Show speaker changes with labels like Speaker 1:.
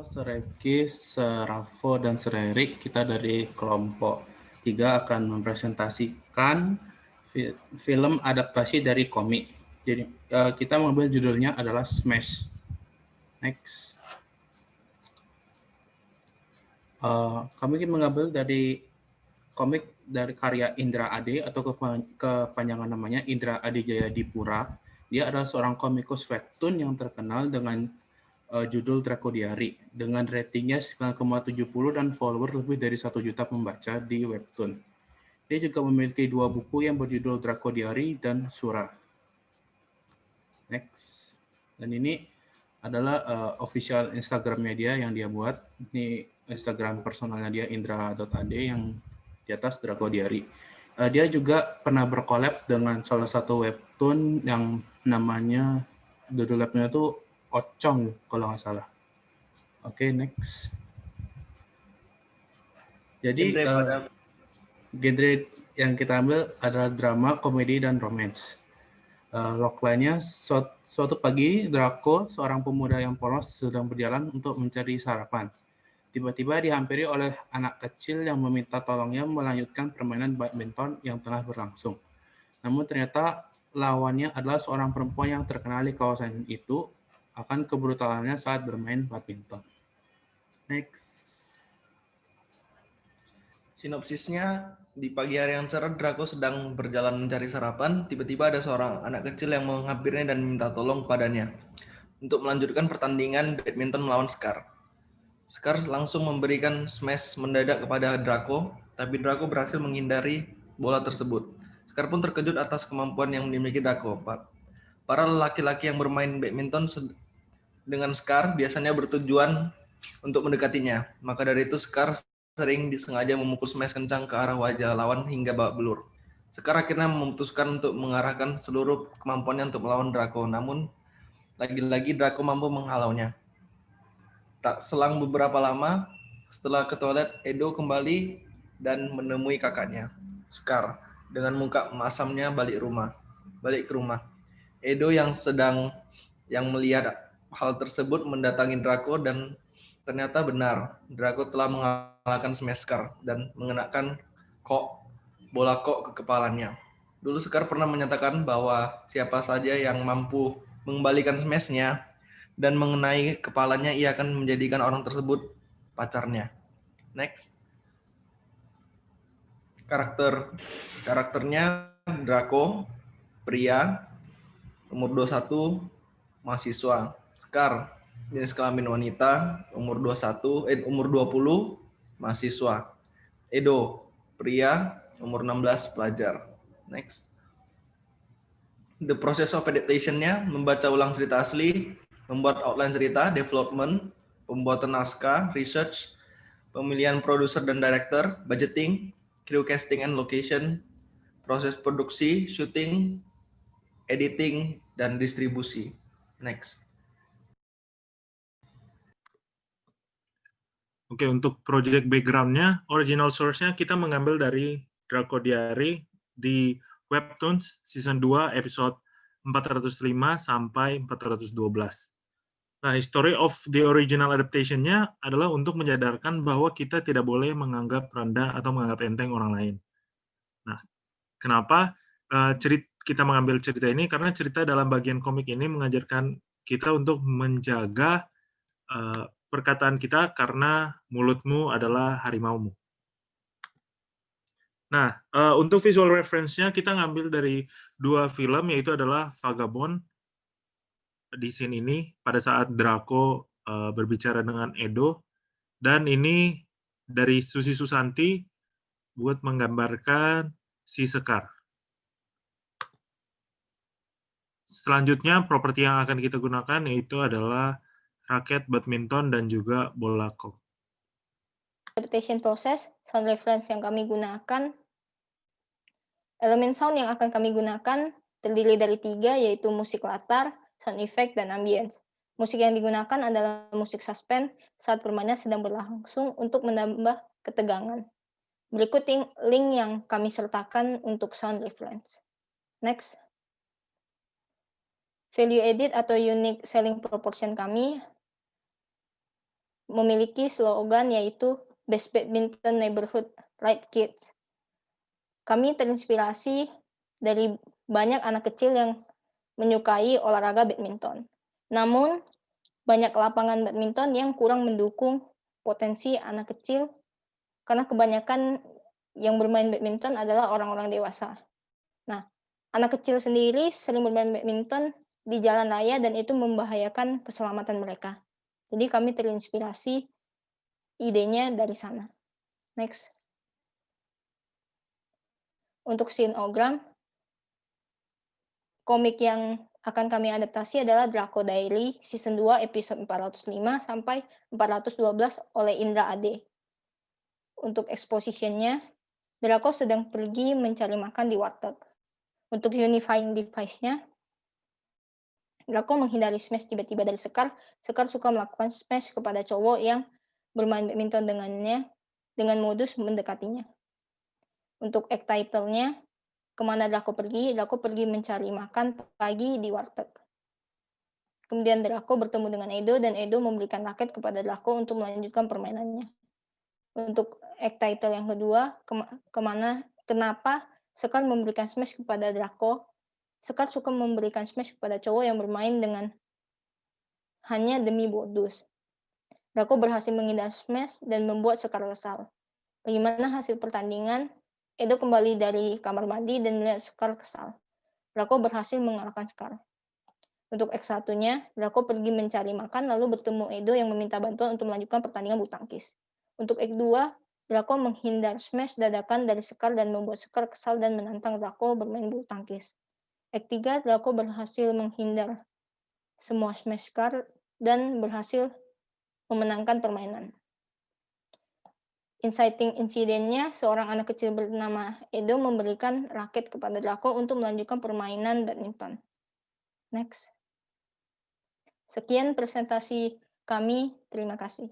Speaker 1: Serekis, Seravo, dan Sererik, kita dari kelompok 3 akan mempresentasikan film adaptasi dari komik. Jadi kita mengambil judulnya adalah Smash. Next. Kami mengambil dari komik dari karya Indra Ade atau kepanjangan namanya Indra Ade Jaya Dipura. Dia adalah seorang komikus webtoon yang terkenal dengan judul Draco Diary dengan ratingnya 9,70 dan follower lebih dari 1 juta pembaca di webtoon. Dia juga memiliki 2 buku yang berjudul Draco Diary dan Sura. Next. Dan ini adalah official Instagramnya dia yang dia buat. Ini Instagram personalnya dia indra.ade yang di atas Draco Diary. Dia juga pernah berkolab dengan salah satu webtoon yang namanya judul webnya itu Ocong kalau nggak salah. Oke, next. Jadi genre yang kita ambil adalah drama, komedi, dan romance. Logline-nya suatu pagi, Draco, seorang pemuda yang polos, sedang berjalan untuk mencari sarapan. Tiba-tiba dihampiri oleh anak kecil yang meminta tolongnya melanjutkan permainan badminton yang tengah berlangsung. Namun ternyata lawannya adalah seorang perempuan yang terkenal di kawasan itu akan kebrutalannya saat bermain badminton. Next.
Speaker 2: Sinopsisnya, di pagi hari yang cerah, Draco sedang berjalan mencari sarapan. Tiba-tiba ada seorang anak kecil yang menghampirinya dan minta tolong padanya untuk melanjutkan pertandingan badminton melawan Scar. Scar langsung memberikan smash mendadak kepada Draco, tapi Draco berhasil menghindari bola tersebut. Scar pun terkejut atas kemampuan yang dimiliki Draco. Para laki-laki yang bermain badminton dengan Scar biasanya bertujuan untuk mendekatinya. Maka dari itu Scar sering disengaja memukul smash kencang ke arah wajah lawan hingga babak belur. Scar akhirnya memutuskan untuk mengarahkan seluruh kemampuannya untuk melawan Draco, namun lagi-lagi Draco mampu menghalaunya. Tak selang beberapa lama, setelah ke toilet, Edo kembali dan menemui kakaknya, Scar, dengan muka masamnya balik ke rumah. Edo yang melihat hal tersebut mendatangi Draco dan ternyata benar, Draco telah mengalahkan Scar dan mengenakan bola kok ke kepalanya. Dulu Scar pernah menyatakan bahwa siapa saja yang mampu mengembalikan smash-nya dan mengenai kepalanya, ia akan menjadikan orang tersebut pacarnya. Next. Karakternya Draco, pria, umur 21, mahasiswa. Scar, jenis kelamin wanita, umur 20, mahasiswa. Edo, pria, umur 16, pelajar. Next. The process of adaptation-nya, membaca ulang cerita asli, membuat outline cerita, development, pembuatan naskah, research, pemilihan produser dan director, budgeting, crew casting and location, proses produksi, shooting, editing, dan distribusi. Next.
Speaker 3: Oke, untuk project background-nya, original source-nya kita mengambil dari Draco Diary di Webtoons Season 2 episode 405 sampai 412. Nah, history of the original adaptation-nya adalah untuk menyadarkan bahwa kita tidak boleh menganggap rendah atau menganggap enteng orang lain. Nah, kenapa kita mengambil cerita ini? Karena cerita dalam bagian komik ini mengajarkan kita untuk menjaga perkataan kita karena mulutmu adalah harimaumu. Nah, untuk visual reference-nya kita ngambil dari 2 film, yaitu adalah Vagabond di scene ini pada saat Draco berbicara dengan Edo, dan ini dari Susi Susanti buat menggambarkan si Sekar. Selanjutnya, properti yang akan kita gunakan yaitu adalah raket badminton dan juga bola kok.
Speaker 4: Adaptation process, sound reference yang kami gunakan, elemen sound yang akan kami gunakan terdiri dari 3, yaitu musik latar, sound effect, dan ambience. Musik yang digunakan adalah musik suspense saat permainan sedang berlangsung untuk menambah ketegangan. Berikut link yang kami sertakan untuk sound reference. Next. Value added atau unique selling proportion kami memiliki slogan yaitu Best Badminton Neighborhood Right Kids. Kami terinspirasi dari banyak anak kecil yang menyukai olahraga badminton. Namun, banyak lapangan badminton yang kurang mendukung potensi anak kecil karena kebanyakan yang bermain badminton adalah orang-orang dewasa. Nah, anak kecil sendiri sering bermain badminton di jalan raya dan itu membahayakan keselamatan mereka. Jadi kami terinspirasi idenya dari sana. Next. Untuk Sinogram, komik yang akan kami adaptasi adalah Draco Diary Season 2 episode 405 sampai 412 oleh Indra Ade. Untuk exposition-nya, Draco sedang pergi mencari makan di warteg. Untuk unifying device-nya, Draco menghindari smash tiba-tiba dari Sekar. Sekar suka melakukan smash kepada cowok yang bermain badminton dengannya dengan modus mendekatinya. Untuk egg title-nya, kemana Draco pergi? Draco pergi mencari makan pagi di warteg. Kemudian Draco bertemu dengan Edo dan Edo memberikan raket kepada Draco untuk melanjutkan permainannya. Untuk egg title yang kedua, kenapa Sekar memberikan smash kepada Draco? Sekar suka memberikan smash kepada cowok yang bermain dengan hanya demi modus. Draco berhasil menghindar smash dan membuat Sekar kesal. Bagaimana hasil pertandingan? Edo kembali dari kamar mandi dan melihat Sekar kesal. Draco berhasil mengalahkan Sekar. Untuk X1-nya, Draco pergi mencari makan lalu bertemu Edo yang meminta bantuan untuk melanjutkan pertandingan bulu tangkis. Untuk X2, Draco menghindar smash dadakan dari Sekar dan membuat Sekar kesal dan menantang Draco bermain bulu tangkis. X3, Draco berhasil menghindar semua smash Sekar dan berhasil memenangkan permainan. Inciting incident-nya, seorang anak kecil bernama Edo memberikan raket kepada Draco untuk melanjutkan permainan badminton. Next. Sekian presentasi kami, terima kasih.